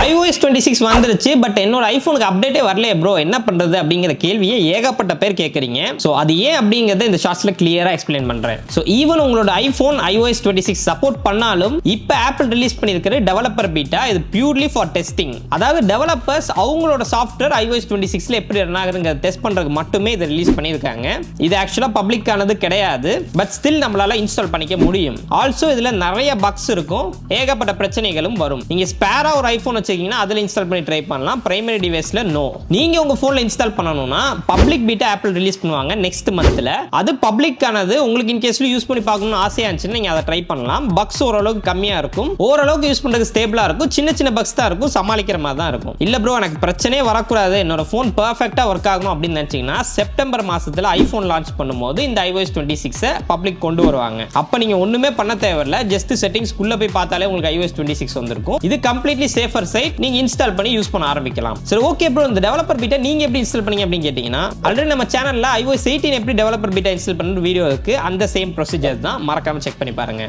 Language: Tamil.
iOS 26 வந்துருச்சு பட் என்னோட ஐபோனுக்கு அப்டேட்டே வரலையே ப்ரோ என்ன பண்றது அப்படிங்கிற கேள்வியை ஏகப்பட்ட பேர் கேட்குறீங்க. ஸோ அது ஏன் அப்படிங்கிறத இந்த ஷார்ட்ஸ்ல கிளியரா எக்ஸ்பிளைன் பண்றேன். ஸோ ஈவன் உங்களோட ஐபோன் iOS 26 சப்போர்ட் பண்ணாலும் இப்போ ஆப்பிள் ரிலீஸ் பண்ணியிருக்கிற டெவலப்பர் பீட்டா இது பியூர்லி ஃபார் டெஸ்டிங். அதாவது டெவலப்பர்ஸ் அவங்களோட சாஃப்ட்வேர் iOS 26ல எப்படி ரன் ஆகுதுங்கிறத டெஸ்ட் பண்றதுக்கு மட்டுமே இதை ரிலீஸ் பண்ணியிருக்காங்க. இது ஆக்சுவலா பப்ளிக்கானது கிடையாது. பட் ஸ்டில் நம்மளால இன்ஸ்டால் பண்ணிக்க முடியும். ஆல்சோ இதுல நிறைய பக்ஸ் இருக்கும், ஏகப்பட்ட பிரச்சனைகளும் வரும். நீங்க ஸ்பேரா ஒரு ஐபோன் வச்சிருக்கீங்கன்னா அதுல இன்ஸ்டால் பண்ணி ட்ரை பண்ணலாம். பிரைமரி டிவைஸ்ல நோ. நீங்க உங்க போன்ல இன்ஸ்டால் பண்ணனும்னா பப்ளிக் பீட்டா ஆப்பிள் ரிலீஸ் பண்ணுவாங்க நெக்ஸ்ட் மந்த்ல. அது பப்ளிக்கானது. உங்களுக்கு இன் கேஸ்ல யூஸ் பண்ணி பார்க்கணும்னு ஆசையா இருந்துச்சுன்னா நீங்க அதை ட்ரை பண்ணலாம். பக்ஸ் ஓரளவுக்கு கம்மியா இருக்கும், ஓரளவுக்கு யூஸ் பண்றதுக்கு ஸ்டேபிளா இருக்கும். சின்ன சின்ன பக்ஸ் தான் இருக்கும், சமாளிக்கிற மாதிரி தான் இருக்கும். இல்ல ப்ரோ எனக்கு பிரச்சனையே வரக்கூடாது, என்னோட போன் பெர்ஃபெக்ட்டா ஒர்க் ஆகணும் அப்படின்னு நினைச்சீங்கன்னா செப்டம்பர் மாசத்துல ஐபோன் லான்ச் பண்ணும்போது இந்த iOS 26 பப்ளிக் கொண்டு வருவாங்க. அப்ப நீங்க ஒண்ணுமே பண்ண தேவையில்ல, ஜஸ்ட் செட்டிங்ஸ் குள்ள போய் பார்த்தாலே உங்களுக்கு iOS 26 வந்திருக்கும். இது கம்ப்ளீட்லி சேஃபர் சைட். நீங்க இன்ஸ்டால் பண்ணி யூஸ் பண்ண ஆரம்பிக்கலாம். சரி ஓகே ப்ரோ, இந்த டெவலப்பர் பீட்டா நீங்க எப்படி இன்ஸ்டால் பண்ணீங்க அப்படின்னு கேட்டீங்கன்னா ஆல்ரெடி நம்ம சேனல்ல iOS 18 எப்படி டெவலப்பர் பீட்டா இன்ஸ்டால் பண்ண வீடியோ இருக்கு. அந்த சேம் ப்ரொசீஜர் தான், மறக்காம செக் பண்ணி பாருங்க.